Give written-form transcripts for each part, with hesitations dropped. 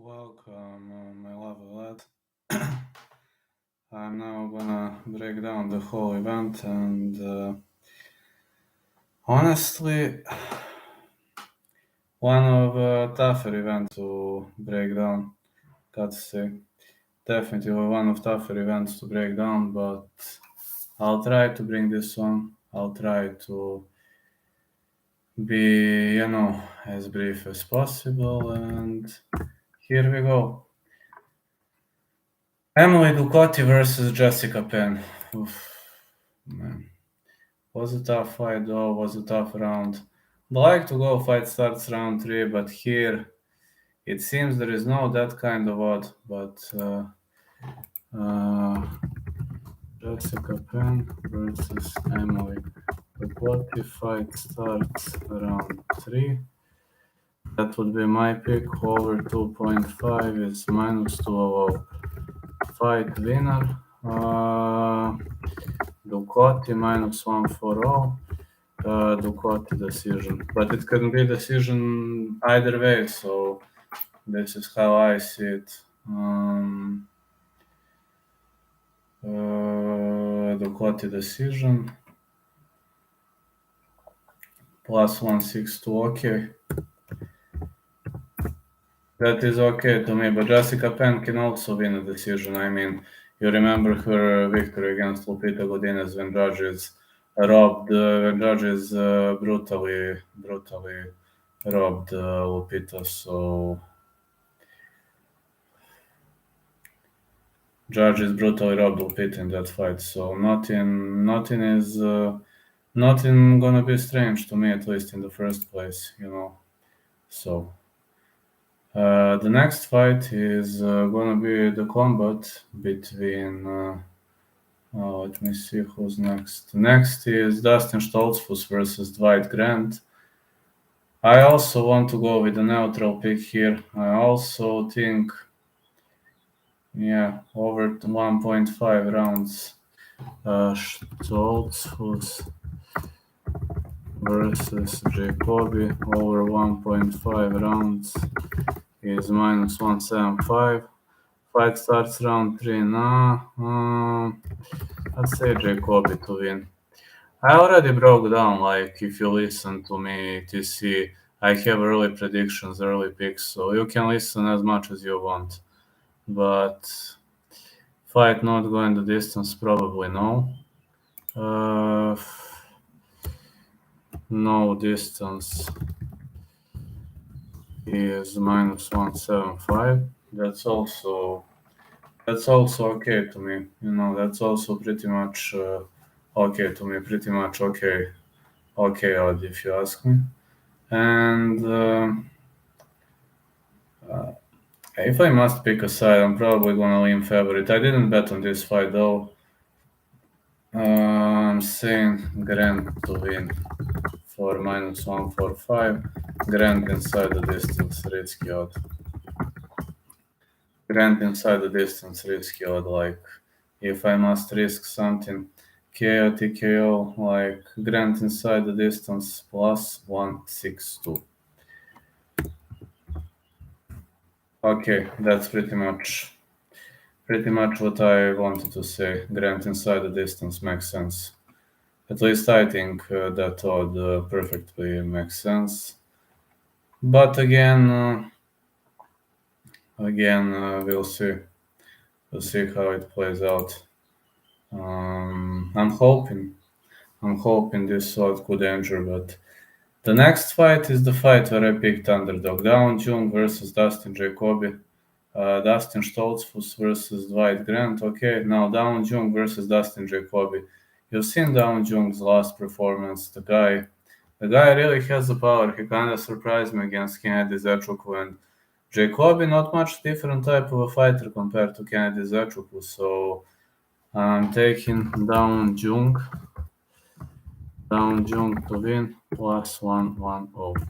Welcome, my lovely lad. I'm now gonna break down the whole event, and honestly, one of tougher events to break down. Got to say, definitely one of tougher events to break down, but I'll try to bring this one. I'll try to be, as brief as possible, and here we go. Emily Ducote versus Jessica Penn. Oof, man. Was a tough fight though, was a tough round. Like to go fight starts round 3, but here it seems there is no that kind of odd, but Jessica Penn versus Emily. The Ducote fight starts around 3. That would be my pick. Over 2.5 is minus 200. Fight winner. Ducote minus 140. Ducote decision, but it can be decision either way, so this is how I see it. Ducote decision plus 162, okay. That is okay to me, but Jessica Penn can also win a decision. I mean, you remember her victory against Lupita Godinez when judges brutally robbed Lupita. So judges brutally robbed Lupita in that fight. So nothing gonna be strange to me, at least in the first place, So the next fight is gonna be the combat between. Let me see who's next. Next is Dustin Stoltzfus versus Dwight Grant. I also want to go with a neutral pick here. I also think, over 1.5 rounds. Stoltzfus versus Jacoby over 1.5 rounds is minus 175. Fight starts round 3 now. Let's say Jacoby to win. I already broke down, if you listen to me, TC, I have early predictions, early picks, so you can listen as much as you want. But fight not going the distance, probably no. No distance is minus 175. That's also okay to me. That's also pretty much okay to me. Pretty much okay odd, if you ask me. And if I must pick a side, I'm probably gonna lean favorite. I didn't bet on this fight though. I'm saying Grant to win for minus 145. Grant inside the distance, risky odd. Grant inside the distance, risky odd. If I must risk something, KO TKO, Grant inside the distance plus 162. Okay, that's pretty much what I wanted to say. Grant inside the distance makes sense. At least I think that odd perfectly makes sense. But again, we'll see. We'll see how it plays out. I'm hoping this odd could injure, but the next fight is the fight where I picked underdog. Down Jung versus Dustin Jacoby. Dustin Stoltzfus versus Dwight Grant. Okay, now Down Jung versus Dustin Jacoby. You've seen Down Jung's last performance. The guy really has the power. He kind of surprised me against Kennedy Zechukwu, and Jacoby not much different type of a fighter compared to Kennedy Zechukwu. So I'm taking Down Jung to win plus 110.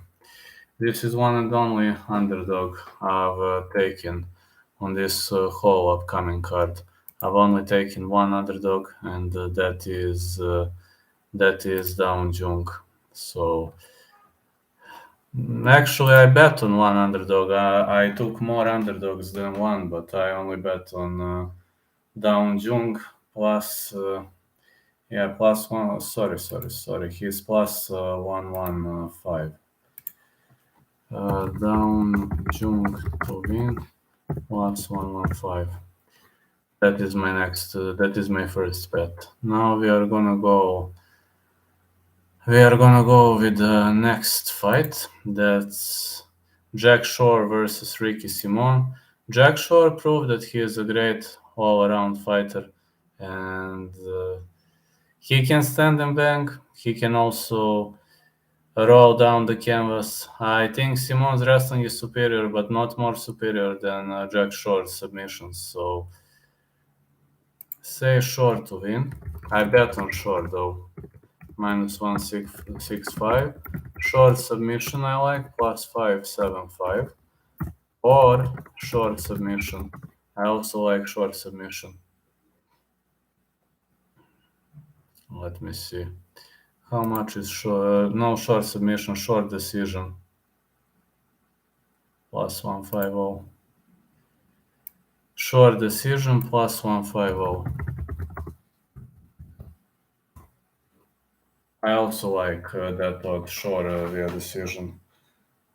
This is one and only underdog I've taken on this whole upcoming card. I've only taken one underdog, and that is Down Jung. So Actually, I bet on one underdog. I took more underdogs than one, but I only bet on Down Jung plus, plus one. Sorry. He's plus 115. Down Jung to win plus 115. That is my next. That is my first bet. Now we are gonna go. We are gonna go with the next fight. That's Jack Shore versus Ricky Simon. Jack Shore proved that he is a great all-around fighter, and he can stand and bang. He can also roll down the canvas. I think Simon's wrestling is superior, but not more superior than Jack Shore's submissions. So say Shore to win. I bet on Shore though. Minus 1665. Short submission I like, plus 575. Or short submission. I also like short submission. Let me see. How much is short? No short submission, short decision. Plus 150. Short decision plus 150. I also like that odd short via decision.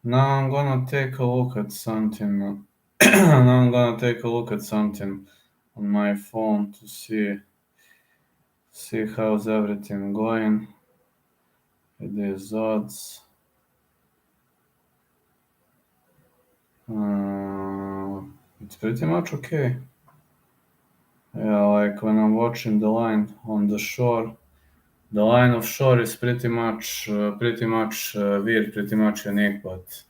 Now I'm gonna take a look at something. Now I'm gonna take a look at something on my phone to see how's everything going with these odds. It's pretty much okay. Yeah, like when I'm watching the line on the shore, the line of shore is pretty much weird, pretty much unique, but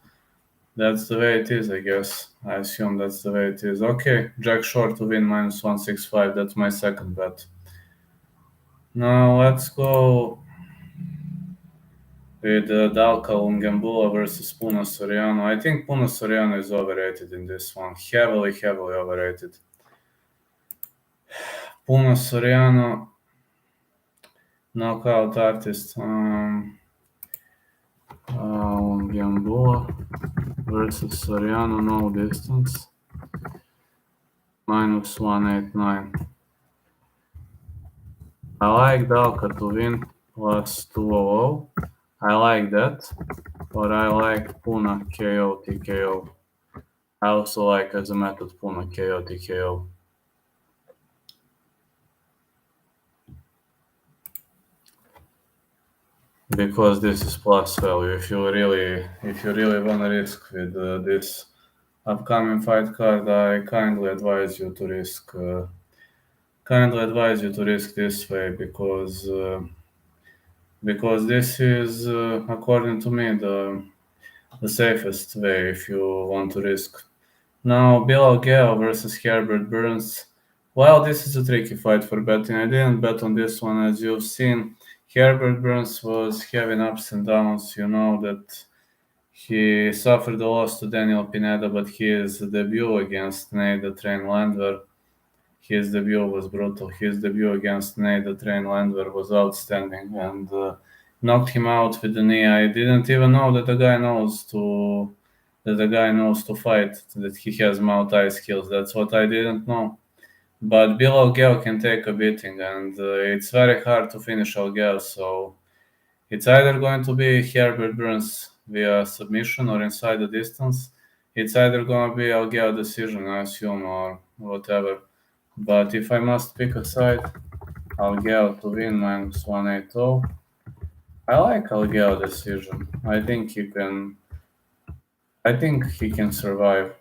that's the way it is, I guess. I assume that's the way it is. Okay, Jack Shore to win minus 165. That's my second bet. Now let's go with Dalka Lungembula versus Puna Soriano. I think Puna Soriano is overrated in this one. Heavily overrated. Puna Soriano, knockout artist. Lungembula versus Soriano, no distance. Minus 189. I like Dalka to win plus 200. I like that. Or I like Puna KO TKO. I also like as a method Puna KO TKO. Because this is plus value. If you really wanna risk with this upcoming fight card, I kindly advise you to risk this way because this is according to me the safest way if you want to risk. Now Bilal Gale versus Herbert Burns. Well, this is a tricky fight for betting. I didn't bet on this one, as you've seen. Herbert Burns was having ups and downs. You know that he suffered a loss to Daniel Pineda, but his debut against Nate the Train Landwehr, his debut was brutal. His debut against Nate the Train Landwehr was outstanding and knocked him out with the knee. I didn't even know that the guy knows to fight, that he has Muay Thai skills. That's what I didn't know. But Bilal Gale can take a beating, and it's very hard to finish Algeo. So it's either going to be Herbert Burns via submission or inside the distance. It's either going to be Algeo decision, I assume, or whatever. But if I must pick a side, Algeo to win minus 180. I like Algeo decision. I think he can survive.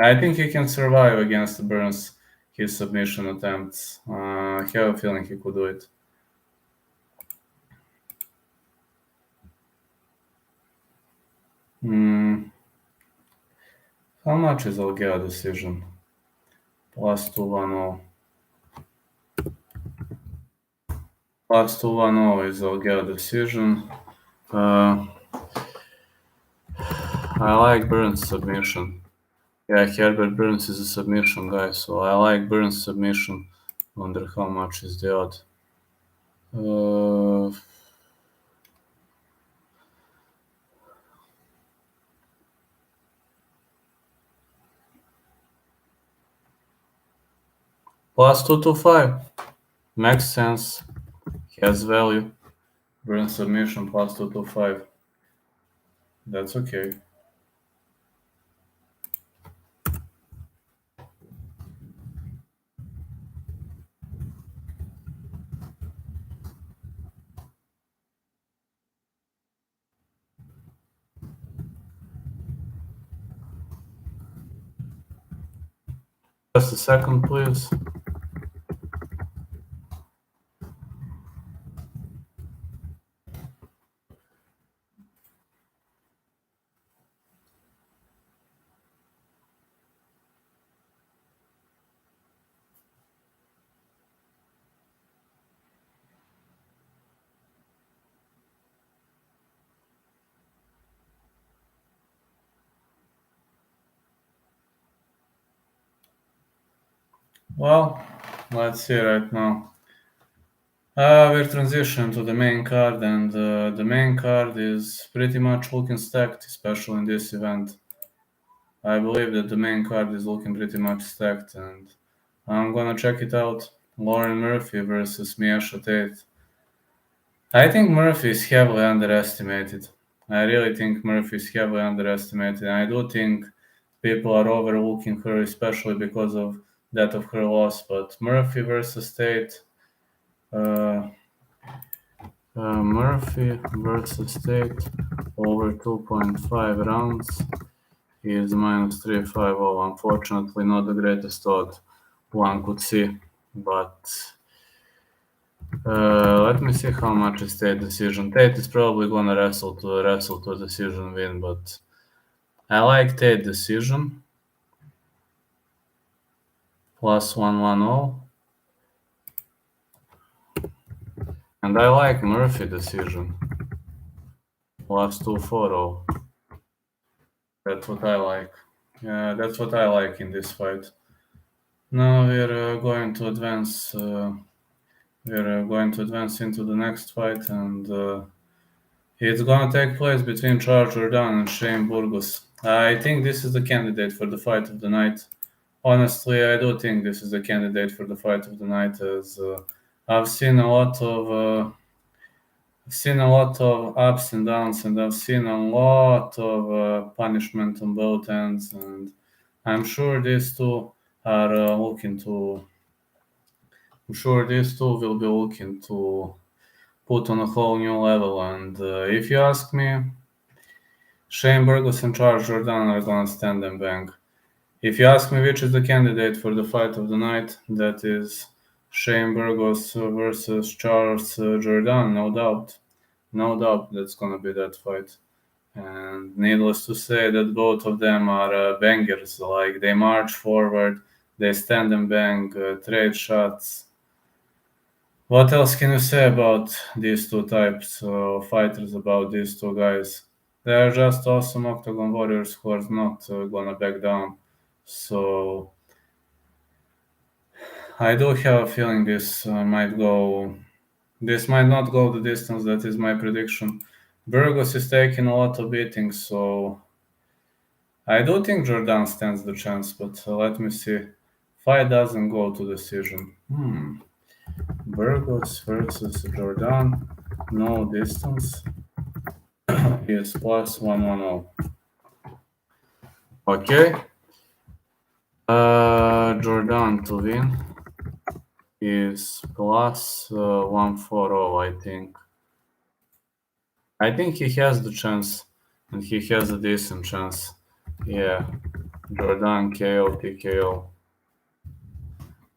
I think he can survive against Burns, his submission attempts. I have a feeling he could do it. How much is Algeo decision? Plus 210. Plus 210 is Algeo decision. I like Burns submission. Yeah, Herbert Burns is a submission guy, so I like Burns submission. Wonder how much is the odd. Plus 225. Makes sense. Has value. Burn submission plus 225. That's okay. Just a second, please. Well, let's see right now. We're transitioning to the main card, and the main card is pretty much looking stacked, especially in this event. I believe that the main card is looking pretty much stacked, and I'm gonna check it out. Lauren Murphy versus Miesha Tate. I think Murphy is heavily underestimated. I really think Murphy is heavily underestimated. I do think people are overlooking her, especially because of that of her loss. But Murphy versus Tate, uh, Murphy versus Tate over 2.5 rounds is minus 350. Unfortunately, not the greatest odd one could see, but let me see how much is Tate decision. Tate is probably gonna wrestle to a decision win, but I like Tate decision plus 110, and I like Murphy decision plus 240. That's what I like. That's what I like in this fight. Now we're going to advance. We're going to advance into the next fight, and it's gonna take place between Charles Jourdain and Shane Burgos. I think this is the candidate for the fight of the night. Honestly, I do think this is the candidate for the fight of the night, as I've seen a lot of ups and downs, and I've seen a lot of punishment on both ends, and I'm sure these two are looking to. I'm sure these two will be looking to put on a whole new level. And if you ask me, Shane Burgos and Charles Jourdain are gonna stand and bang. If you ask me which is the candidate for the fight of the night, that is Shane Burgos versus Charles Jourdain, no doubt. No doubt that's gonna be that fight. And needless to say that both of them are bangers. Like they march forward, they stand and bang, trade shots. What else can you say about these two types of fighters, about these two guys? They are just awesome octagon warriors who are not gonna back down. So I do have a feeling this might not go the distance. That is my prediction. Burgos is taking a lot of beatings, so I do think Jordan stands the chance. But let me see. Fight doesn't go to decision. Burgos versus Jordan, no distance. Is plus 110. Okay. Jordan to win is plus 140, I think. I think he has the chance, and he has a decent chance. Yeah, Jordan KO, TKO.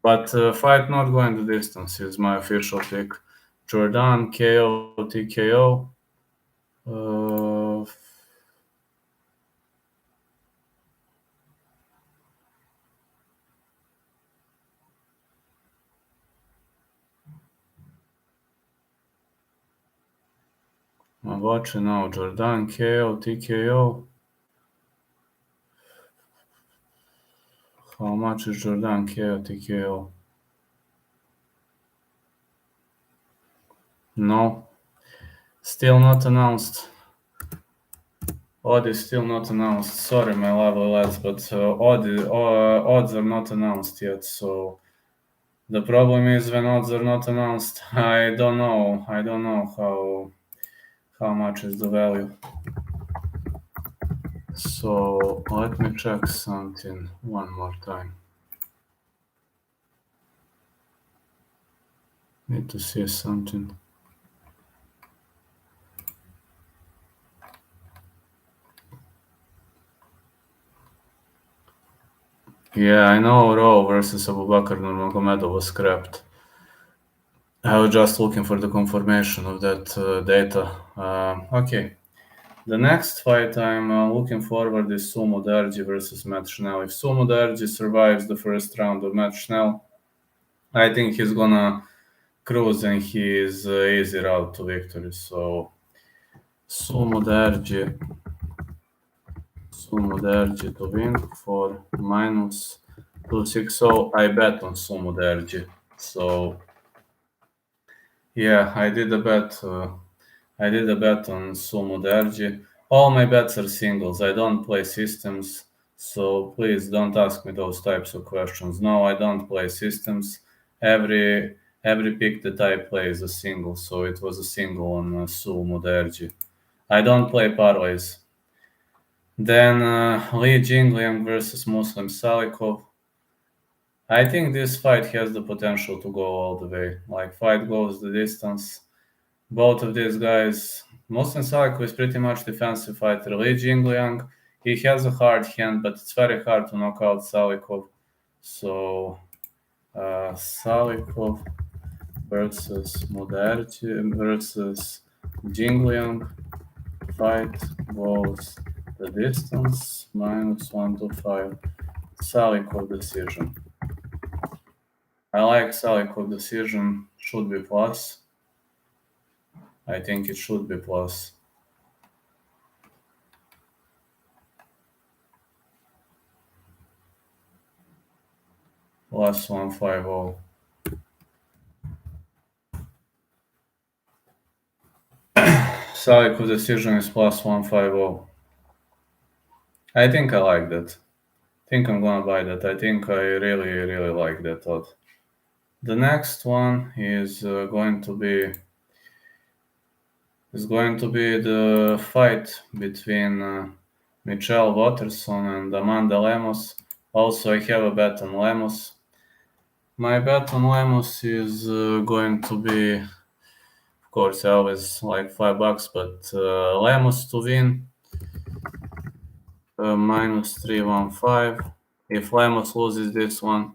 But fight not going the distance is my official pick. Jordan KO, TKO. I'm watching now. Jordan KO, TKO. How much is Jordan KO, TKO? No, still not announced. Odd is still not announced. Sorry, my lovely lads, but odds are not announced yet. So The problem is when odds are not announced, I don't know how much is the value. So let me check something one more time. Need to see something. Yeah, I know Raw versus Abu Bakr Nurmagomedov was scrapped. I was just looking for the confirmation of that data. Okay. The next fight I'm looking forward is Sumo Darji versus Matt Schnell. If Sumo Darji survives the first round of Matt Schnell, I think he's gonna cruise and he is easy route to victory. So Sumo Darji to win for minus 260. I bet on Sumo Darji. So yeah, I did a bet. I did a bet on Sumo Derji. All my bets are singles. I don't play systems, so please don't ask me those types of questions. No, I don't play systems. Every pick that I play is a single, so it was a single on Sumo Derji. I don't play parlays. Then Li Jingliang versus Muslim Salikov. I think this fight has the potential to go all the way. Like fight goes the distance. Both of these guys, Muslim Salikov is pretty much defensive fighter. Li Jingliang, he has a hard hand, but it's very hard to knock out Salikov. So Salikov versus Mudarti versus Jingliang. Fight goes the distance minus 125. Salikov decision. I like Salikov decision. Should be plus. I think it should be plus. Plus 150. Salikov decision is plus 150. I think I like that. I think I'm gonna buy that. I think I really, really like that thought. The next one is going to be the fight between Michelle Watterson and Amanda Lemos. Also, I have a bet on Lemos. My bet on Lemos is going to be, of course, I always like $5, but Lemos to win minus 315. If Lemos loses this one,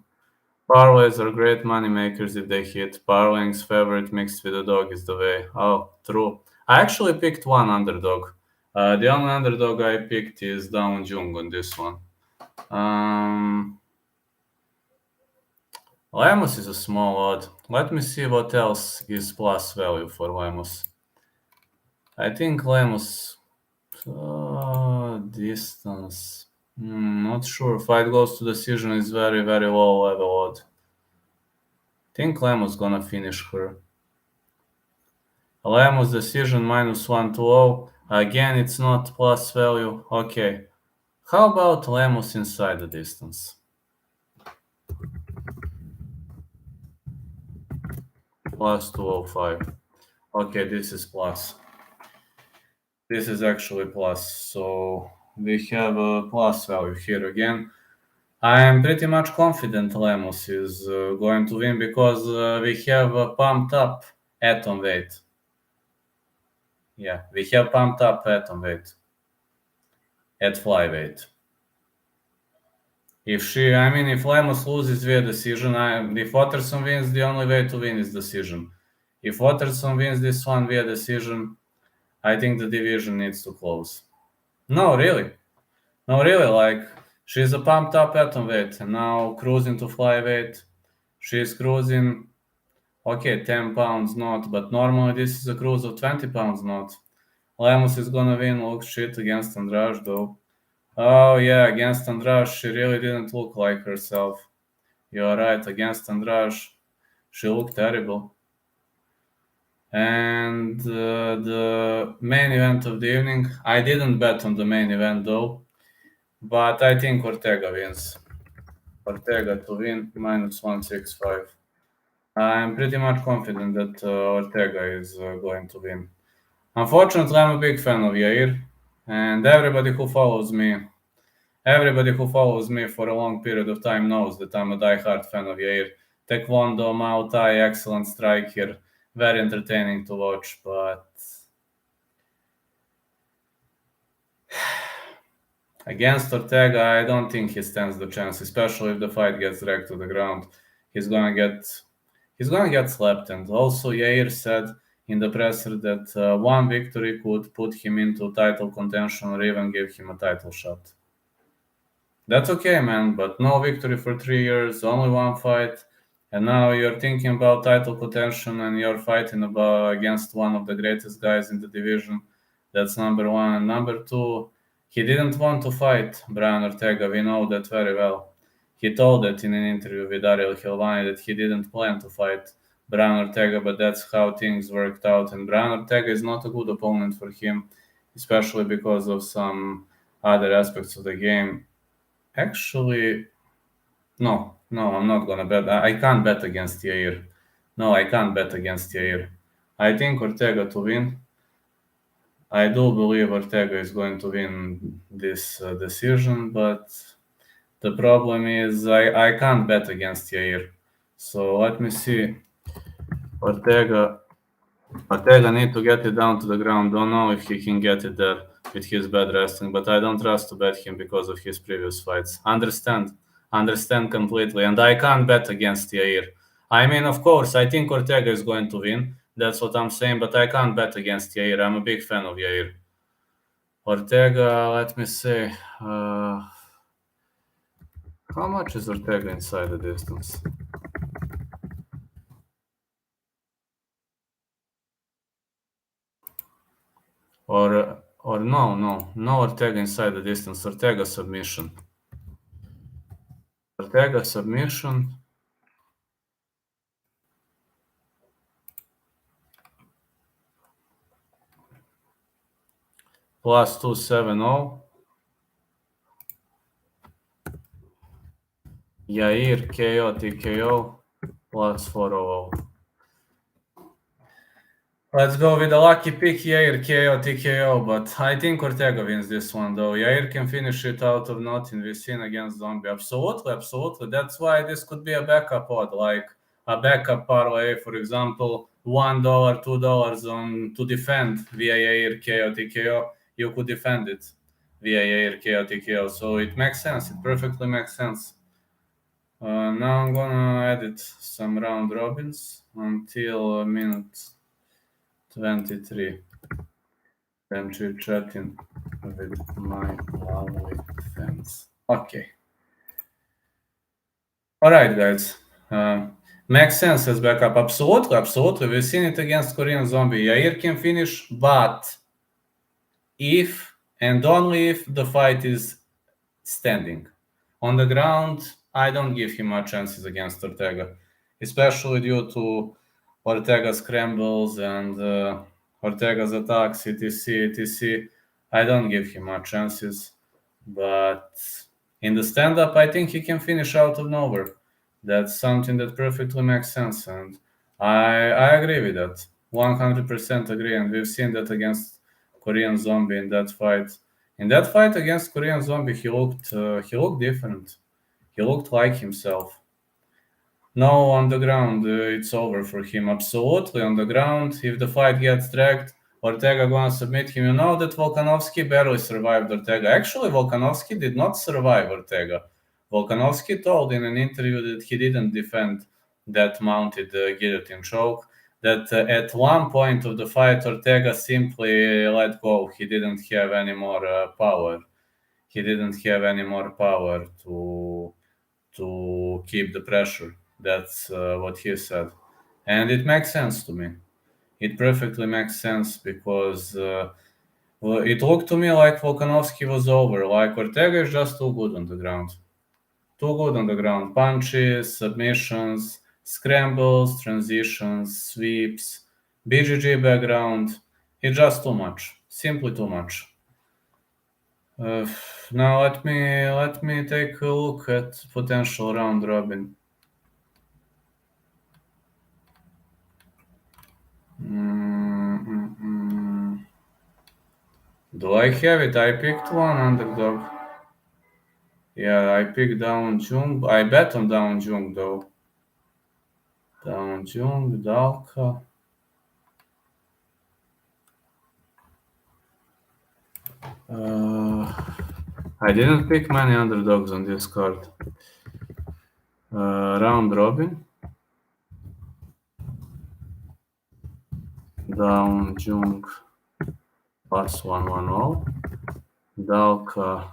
parlays are great money makers if they hit. Parlaying's favorite mixed with a dog is the way. Oh, true. I actually picked one underdog. The only underdog I picked is Down Jung on this one. Lemos is a small odd. Let me see what else is plus value for Lemos. I think Lemos distance. Not sure. Fight goes to decision is very, very low level odd. Think Lemos gonna finish her. Lemos decision minus 120. Again, it's not plus value. Okay. How about Lemos inside the distance? Plus 205. Okay, this is plus. This is actually plus. So we have a plus value here again. I am pretty much confident Lemos is going to win because we have pumped up atom weight. Yeah, we have pumped up atom weight at flyweight. If Lemos loses via decision, if Watterson wins, the only way to win is decision. If Watterson wins this one via decision, I think the division needs to close. No, really. Like, she's a pumped up atom weight and now cruising to flyweight. She's cruising, okay, 10 pounds not, but normally this is a cruise of 20 pounds not. Lemos is gonna win, looks shit against Andrade though. Oh yeah, against Andrade, she really didn't look like herself. You're right, against Andrade, she looked terrible. And the main event of the evening, I didn't bet on the main event though, but I think Ortega wins. Ortega to win, minus 165. I'm pretty much confident that Ortega is going to win. Unfortunately, I'm a big fan of Yair, and everybody who follows me for a long period of time knows that I'm a diehard fan of Yair. Taekwondo, Muay Thai, excellent striker, very entertaining to watch, but against Ortega, I don't think he stands the chance, especially if the fight gets dragged to the ground. He's gonna get he's gonna get slapped. And also, Yair said in the presser that one victory could put him into title contention or even give him a title shot. That's okay, man, but no victory for 3 years, only one fight, and now you're thinking about title contention and you're fighting against one of the greatest guys in the division. That's number one. And number two, he didn't want to fight Brian Ortega. We know that very well. He told that in an interview with Ariel Helwani that he didn't plan to fight Brian Ortega, but that's how things worked out. And Brian Ortega is not a good opponent for him, especially because of some other aspects of the game. Actually, no, I'm not gonna bet. I can't bet against Yair. No, I can't bet against Yair. I think Ortega to win. I do believe Ortega is going to win this decision, but the problem is I can't bet against Yair. So let me see. Ortega Ortega need to get it down to the ground. Don't know if he can get it there with his bad wrestling, but I don't trust to bet him because of his previous fights. Understand completely, and I can't bet against Yair. I mean, of course, I think Ortega is going to win. That's what I'm saying, but I can't bet against Yair. I'm a big fan of Yair. Ortega, let me see. How much is Ortega inside the distance? Or no Ortega inside the distance. Ortega submission. Ortega submission plus 270. Yair KO TKO plus 400. Let's go with a lucky pick, Yair KO TKO, but I think Ortega wins this one though. Yair can finish it out of nothing. We've seen against Zombie. Absolutely. That's why this could be a backup odd, like a backup parlay, for example, $1, $2 on to defend via Yair KO TKO. You could defend it via Yair KO TKO. So it makes sense. It perfectly makes sense. Now I'm gonna edit some round robins until minute 23. I'm chit chatting with my lovely fans. Okay. All right, guys. Makes sense as backup. Absolutely. We've seen it against Korean Zombie. Yair can finish, but if and only if the fight is standing. On the ground, I don't give him much chances against Ortega, especially due to Ortega's scrambles and Ortega's attacks, etc. I don't give him much chances, but in the stand-up, I think he can finish out of nowhere. That's something that perfectly makes sense, and I agree with that. 100% agree, and we've seen that against Korean Zombie in that fight. In that fight against Korean Zombie, he looked different. He looked like himself. No, on the ground, it's over for him. Absolutely, on the ground. If the fight gets dragged, Ortega gonna submit him. You know that Volkanovski barely survived Ortega. Actually, Volkanovski did not survive Ortega. Volkanovski told in an interview that he didn't defend that mounted guillotine choke. That at one point of the fight, Ortega simply let go. He didn't have any more power. He didn't have any more power to keep the pressure. That's what he said, and it makes sense to me. It perfectly makes sense because well, it looked to me like Volkanovski was over. Like Ortega is just too good on the ground. Too good on the ground. Punches, submissions, scrambles, transitions, sweeps, BGG background. It's just too much. Simply too much. Uh, Now let me take a look at potential round robin. Mm, mm, mm. Do I have it? I picked one underdog. Yeah, I picked Down Jung. I bet on Down Jung though. Down Jung, Dalka. Uh, I didn't pick many underdogs on this card. Round robin. Down Jung plus 110. Dalka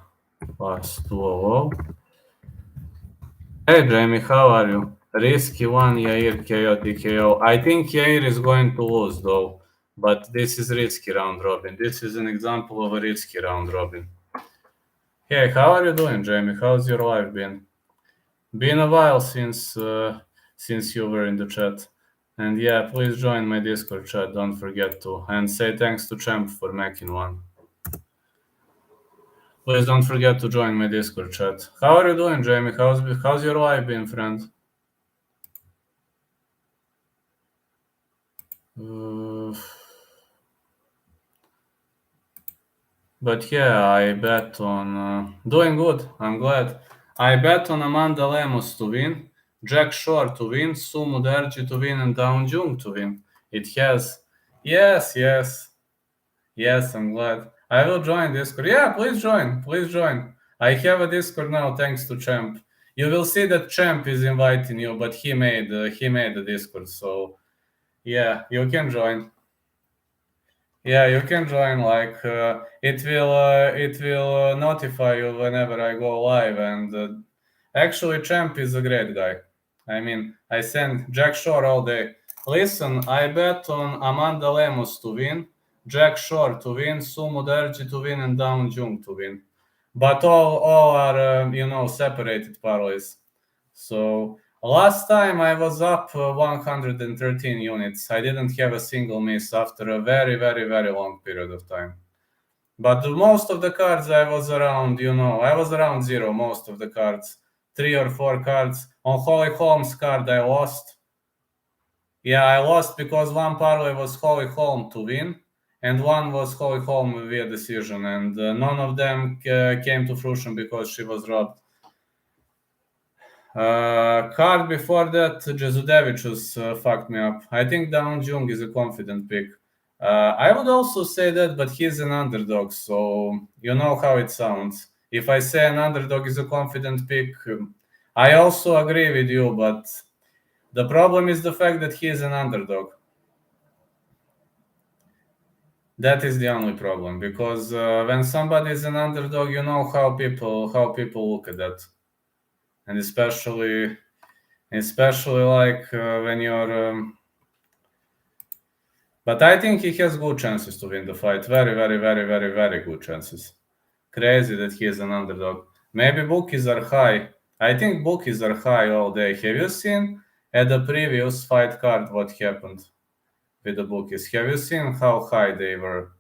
plus 200. Hey Jamie, how are you? Risky one, Yair, chaotic KO. I think Yair is going to lose though, but this is risky round robin. This is an example of a risky round robin. Hey, how are you doing, Jamie? How's your life been? Been a while since you were in the chat. And yeah, please join my Discord chat, don't forget to. And say thanks to Champ for making one. Please don't forget to join my Discord chat. How are you doing, Jamie? How's your life been, friend? Uh, but yeah, I bet on doing good. I'm glad. I bet on Amanda Lemos to win, Jack Shore to win, Sumo Derji to win, and Down Jung to win. It has. Yes, yes. Yes, I'm glad. I will join Discord. Yeah, please join. Please join. I have a Discord now thanks to Champ. You will see that Champ is inviting you, but he made the Discord, so yeah, you can join. Yeah, you can join. Like it will notify you whenever I go live. And actually, Champ is a great guy. I mean, I send Jack Shore all day. Listen, I bet on Amanda Lemos to win, Jack Shore to win, Sumo Derji to win, and Down Jung to win. But all are separated parlays. So last time I was up 113 units. I didn't have a single miss after a very, very, very long period of time. But most of the cards I was around, I was around zero most of the cards. 3 or 4 cards. On Holy Holmes card I lost. Yeah, I lost because one parlay was Holy Holm to win, and one was Holy Holm via decision, and none of them came to fruition because she was robbed. Card before that, Jezudevichus fucked me up. I think Down Jung is a confident pick. I would also say that, but he's an underdog, so you know how it sounds. If I say an underdog is a confident pick, I also agree with you, but the problem is the fact that he is an underdog. That is the only problem, because when somebody is an underdog, you know how people look at that, and especially like when you're. But I think he has good chances to win the fight. Very, very, very, very, very good chances. Crazy that he is an underdog. Maybe bookies are high. I think bookies are high all day. Have you seen at the previous fight card what happened with the bookies? Have you seen how high they were?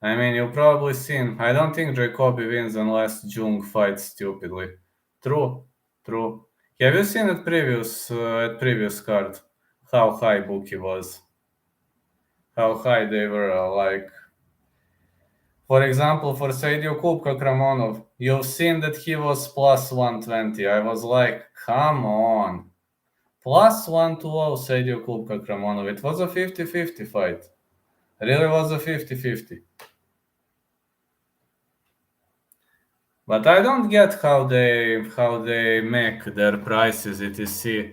I mean, you've probably seen. I don't think Jacoby wins unless Jung fights stupidly. True, true. Have you seen at previous card how high bookie was? How high they were? Like, for example, for Saidio Kubka Kramonov, you've seen that he was plus 120. I was like, come on. Plus 120 Saidio Kubka Kramonov. It was a 50-50 fight. Really was a 50-50. But I don't get how they make their prices, etc.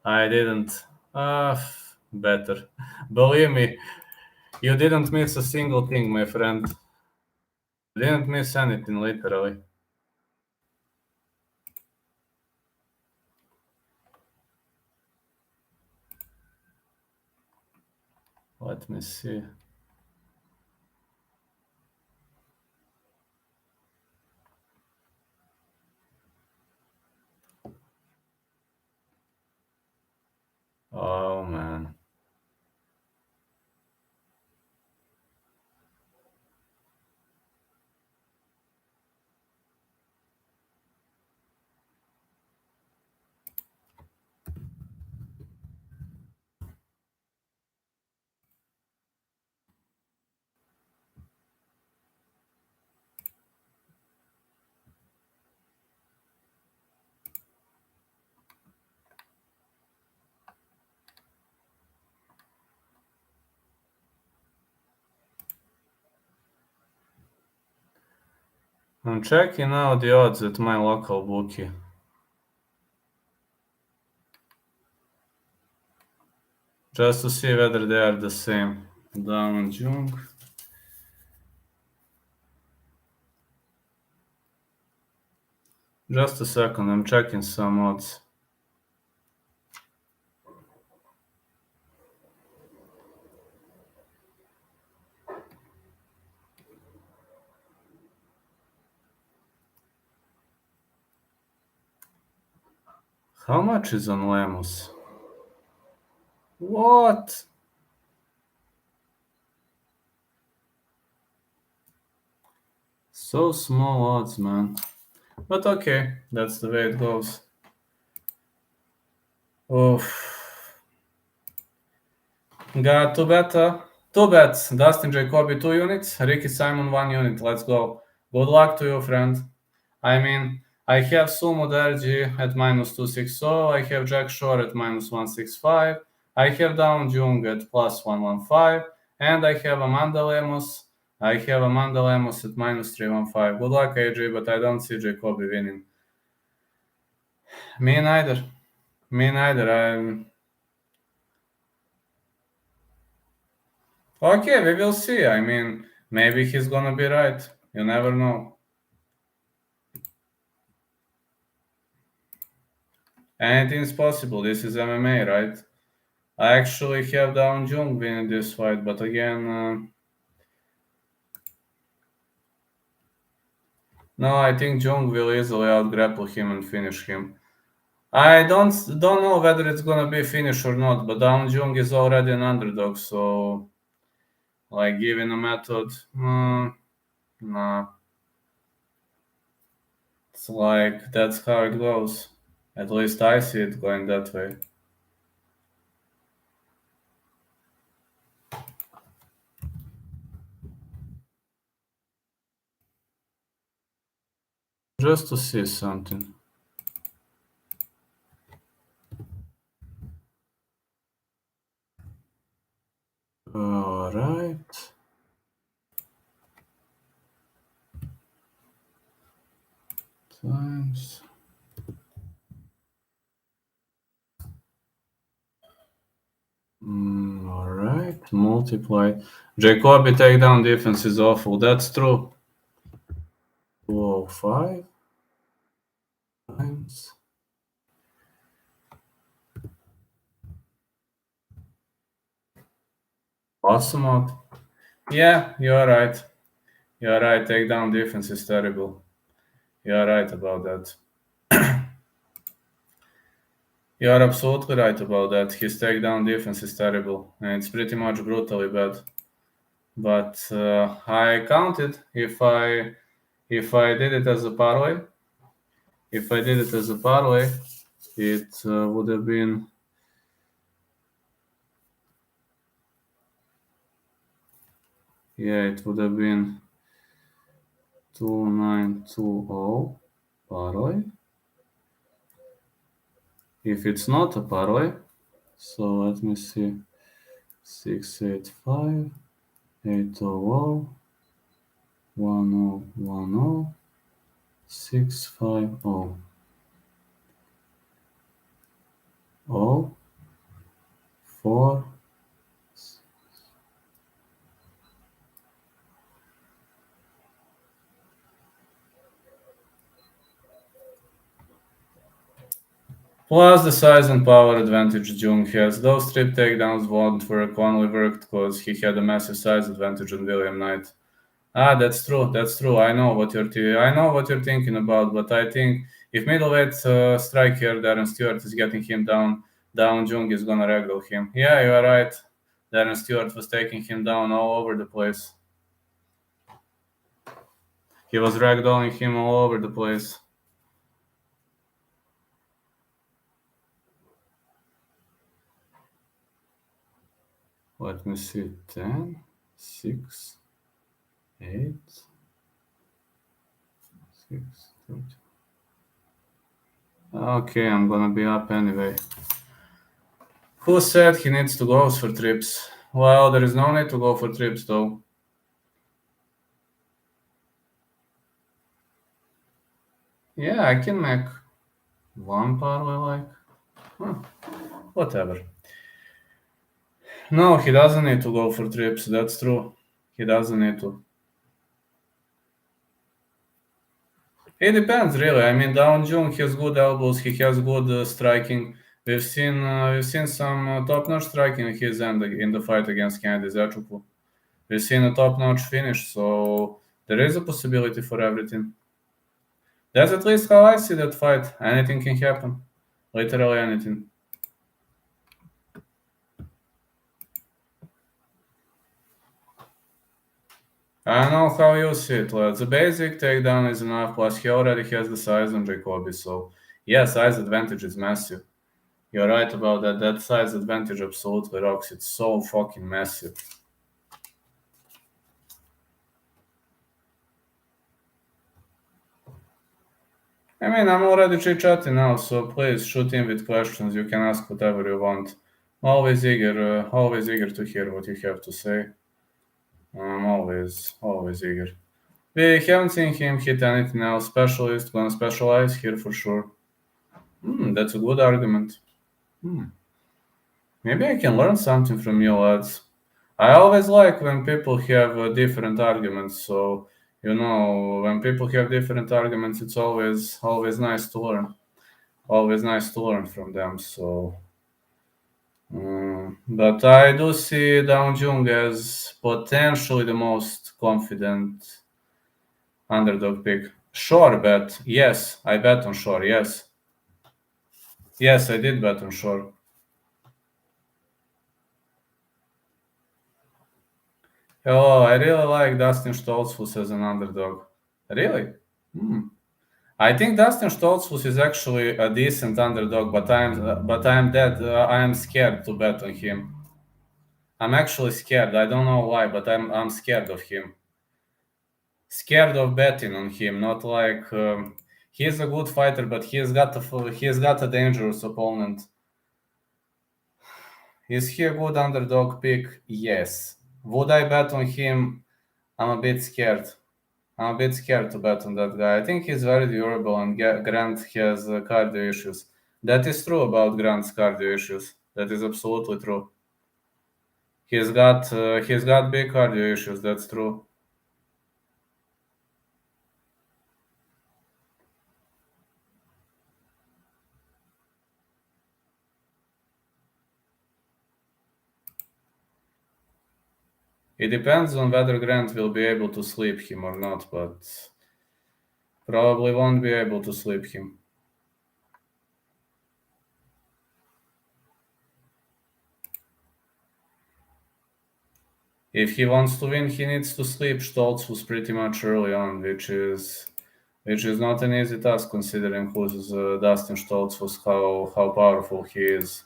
I didn't. Better. Believe me, you didn't miss a single thing, my friend. You didn't miss anything, literally. Let me see. Oh man. I'm checking out the odds at my local bookie. Just to see whether they are the same. Down Jung. Just a second, I'm checking some odds. How much is on Lemus? What? So small odds, man. But okay, that's the way it goes. Oof. Got two bets. Dustin Jacoby 2 units, Ricky Simon 1 unit. Let's go. Good luck to you, friend. I mean, I have Sumo Derji at -260. I have Jack Shore at -165. I have Down Jung at +115. And I have Amanda Lemos. I have Amanda Lemos at -315. Good luck, AJ, but I don't see Jacoby winning. Me neither. I'm okay. We will see. I mean, maybe he's gonna be right. You never know. Anything's possible. This is MMA, right? I actually have Down Jung winning this fight, but again, no, I think Jung will easily out-grapple him and finish him. I don't know whether it's gonna be a finish or not, but Down Jung is already an underdog, so like giving a method, nah. It's like that's how it goes. At least I see it going that way. Just to see something. All right. Times. All right. Multiply. Jacoby takedown defense is awful. That's true. 205 times. Awesome. Yeah, you're right. You're right. Takedown defense is terrible. You're right about that. You're absolutely right about that. His takedown defense is terrible, and it's pretty much brutally bad. But I counted if I did it as a parlay. If I did it as a parlay, it would have been it would have been 2920 parlay. If it's not a parlay, so let me see. 685 800 1010 650 4 plus the size and power advantage Jung has. Those strip takedowns won't work, only worked because he had a massive size advantage on William Knight. That's true. That's true. I know what you're thinking about, but I think if middleweight striker Darren Stewart is getting him down, Jung is gonna ragdoll him. Yeah, you are right. Darren Stewart was taking him down all over the place. He was ragdolling him all over the place. Let me see. 10, 6, 8, 6, 30. Okay, I'm gonna be up anyway. Who said he needs to go for trips? Well, there is no need to go for trips though. Yeah, I can make one parlay like. Huh, whatever. No, he doesn't need to go for trips. That's true. He doesn't need to. It depends, really. I mean, Down Jung has good elbows. He has good striking. We've seen some top-notch striking in his end in the fight against Kennedy Zachukwu. We've seen a top-notch finish, so there is a possibility for everything. That's at least how I see that fight. Anything can happen. Literally anything. I don't know how you see it, lad. The basic takedown is enough, plus he already has the size on Jacoby, so yeah, size advantage is massive. You're right about that. That size advantage absolutely rocks. It's so fucking massive. I mean, I'm already chit-chatting now, so please shoot in with questions. You can ask whatever you want. Always eager to hear what you have to say. I'm always eager. We haven't seen him hit anything else. Specialist, gonna specialize here for sure. That's a good argument. Hmm. Maybe I can learn something from you lads. I always like when people have different arguments. So when people have different arguments, it's always nice to learn. Always nice to learn from them. So, but I do see Dao Jung as potentially the most confident underdog pick. Sure bet. Yes, I bet on Shore. Yes, I did bet on Shore. Oh, I really like Dustin Stoltzfus as an underdog. Really? Hmm. I think Dustin Stoltzfus is actually a decent underdog, I am scared to bet on him. I'm actually scared. I don't know why, but I'm scared of him. Scared of betting on him. Not like he's a good fighter, but he's got a dangerous opponent. Is he a good underdog pick? Yes. Would I bet on him? I'm a bit scared. I'm a bit scared to bet on that guy. I think he's very durable, and Grant has cardio issues. That is true about Grant's cardio issues. That is absolutely true. He's got big cardio issues. That's true. It depends on whether Grant will be able to sleep him or not, but probably won't be able to sleep him. If he wants to win, he needs to sleep Stoltzfus pretty much early on, which is not an easy task considering who's Dustin Stoltzfus, how powerful he is.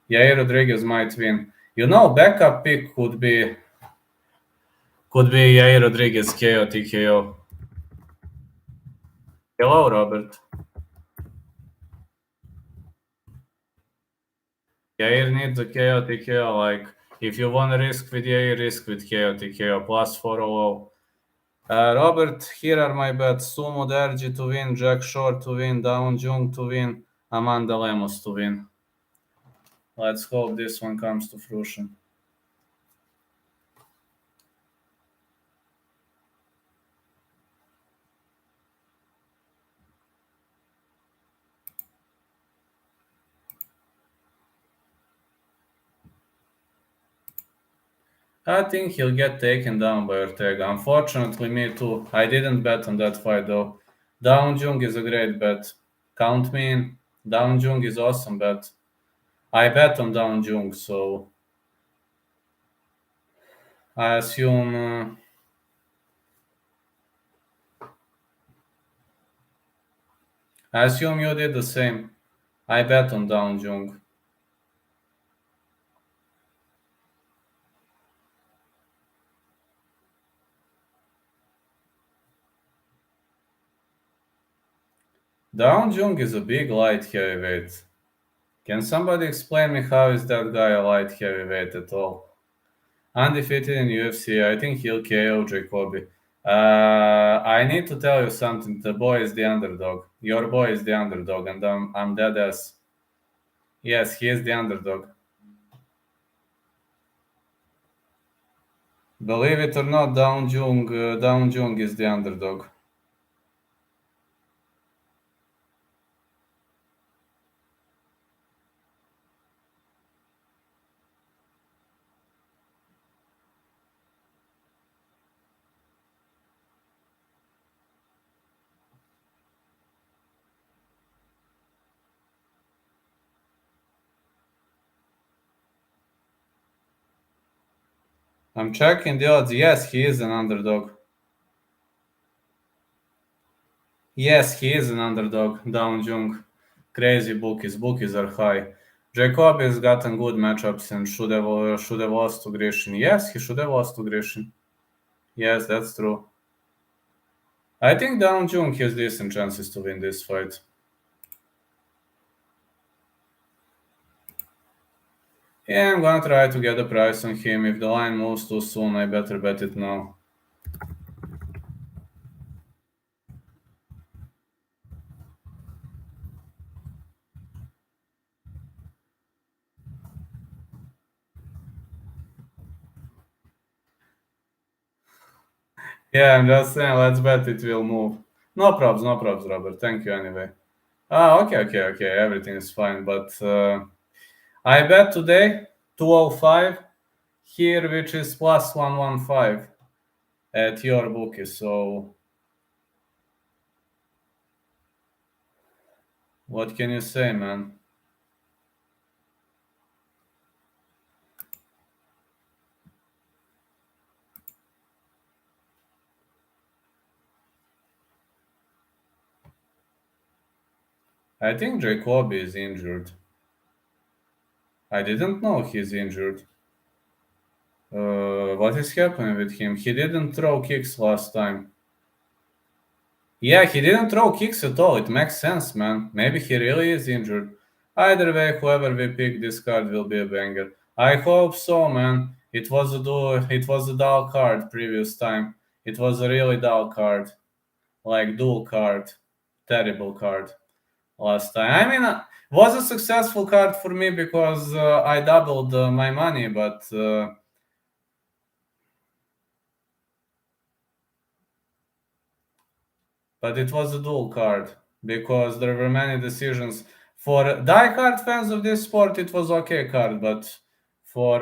Yair Rodriguez might win. Backup pick could be Yair Rodriguez KO TKO. Hello, Robert. Yair needs a KO TKO. Like, if you want to risk with Yair, risk with KO TKO plus 400. Robert, here are my bets. Sumo Derji to win, Jack Shore to win, Dawn Jung to win, Amanda Lemos to win. Let's hope this one comes to fruition. I think he'll get taken down by Ortega. Unfortunately, me too. I didn't bet on that fight though. Dawn Jung is a great bet. Count me in. Dawn Jung is awesome bet. I bet on Dawn Jung, so I assume you did the same. I bet on Dawn Jung. Dawn Jung is a big light heavyweight. Can somebody explain me how is that guy a light heavyweight at all? Undefeated in UFC, I think he'll KO Jacoby. I need to tell you something. The boy is the underdog. Your boy is the underdog, and I'm dead ass. Yes, he is the underdog. Believe it or not, Down Jung is the underdog. I'm checking the odds. Yes, he is an underdog. Yes, he is an underdog. Down Jung. Crazy bookies. Bookies are high. Jacob has gotten good matchups and should have lost to Grishin. Yes, he should have lost to Grishin. Yes, that's true. I think Down Jung has decent chances to win this fight. Yeah, I'm gonna try to get a price on him. If the line moves too soon, I better bet it now. Yeah, I'm just saying, let's bet it will move. No probs, Robert. Thank you anyway. Okay. Everything is fine. But I bet today 205 here, which is plus 115 at your bookie. So what can you say, man? I think Jacoby is injured. I didn't know he's injured. What is happening with him? He didn't throw kicks last time. Yeah, he didn't throw kicks at all. It makes sense, man. Maybe he really is injured. Either way, whoever we pick, this card will be a banger. I hope so, man. It was a dull card previous time. It was a really dull card, like dual card, terrible card last time. I mean, was a successful card for me because I doubled my money, but it was a dual card because there were many decisions. For die-hard fans of this sport, it was okay card, but for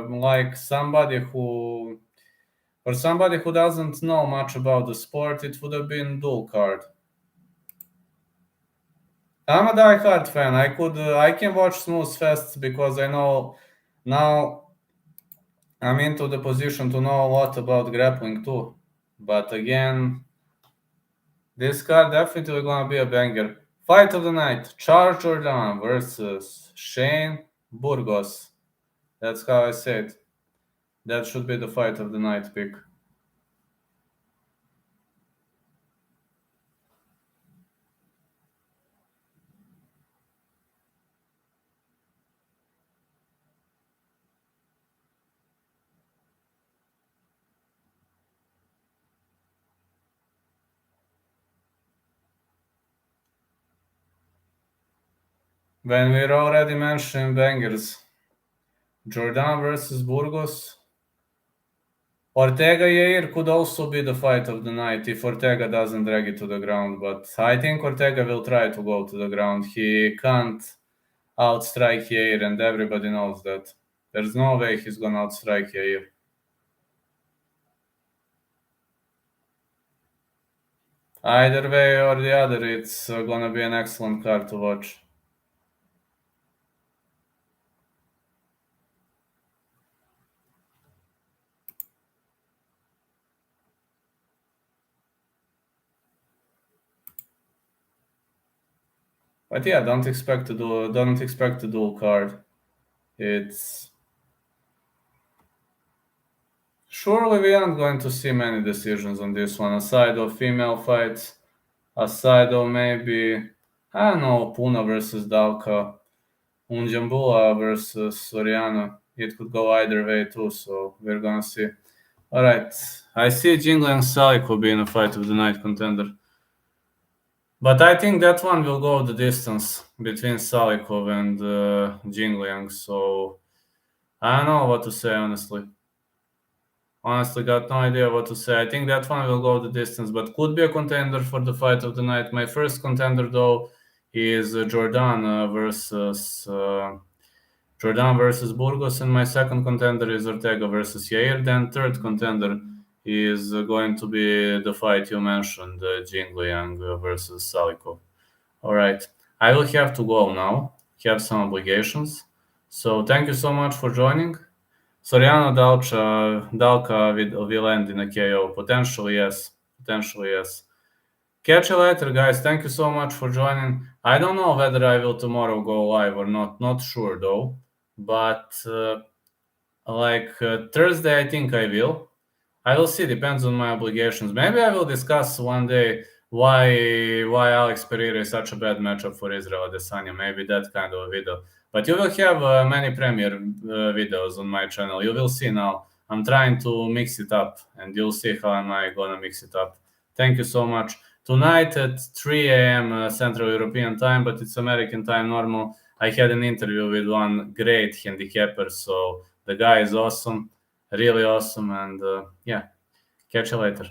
like somebody who doesn't know much about the sport, it would have been dual card. I'm a die-hard fan. I can watch smooth fests because I know now I'm into the position to know a lot about grappling too. But again, this card definitely gonna be a banger. Fight of the night: Charles Jordan versus Shane Burgos. That's how I say it. That should be the fight of the night pick. When we're already mentioning bangers, Jordan versus Burgos. Ortega Yair could also be the fight of the night if Ortega doesn't drag it to the ground, but I think Ortega will try to go to the ground. He can't outstrike Yair, and everybody knows that. There's no way he's gonna outstrike Yair. Either way or the other, it's gonna be an excellent card to watch. But yeah, don't expect a dual card. It's surely we aren't going to see many decisions on this one, aside of female fights, aside of maybe I don't know, Puna versus Dalka, Unjambula versus Soriano. It could go either way too, so we're gonna see. All right. I see Jingle and Saliko being a fight of the night contender. But I think that one will go the distance between Salikov and Jingliang. So I don't know what to say, honestly. Honestly, got no idea what to say. I think that one will go the distance, but could be a contender for the fight of the night. My first contender, though, is Jordan versus Burgos, and my second contender is Ortega versus Yair. Then third contender is going to be the fight you mentioned, Jingliang versus Salikov. All right, I will have to go now. Have some obligations. So thank you so much for joining. Soriano Dalka will end in a KO. Potentially, yes. Potentially, yes. Catch you later, guys. Thank you so much for joining. I don't know whether I will tomorrow go live or not. Not sure, though. But Thursday, I think I will. I will see. Depends on my obligations. Maybe I will discuss one day why Alex Pereira is such a bad matchup for Israel Adesanya. Maybe that kind of a video. But you will have many premiere videos on my channel. You will see now. I'm trying to mix it up, and you'll see how am I gonna mix it up. Thank you so much. Tonight at 3 a.m. Central European time, but it's American time normal. I had an interview with one great handicapper, so the guy is awesome, really awesome, and yeah, catch you later.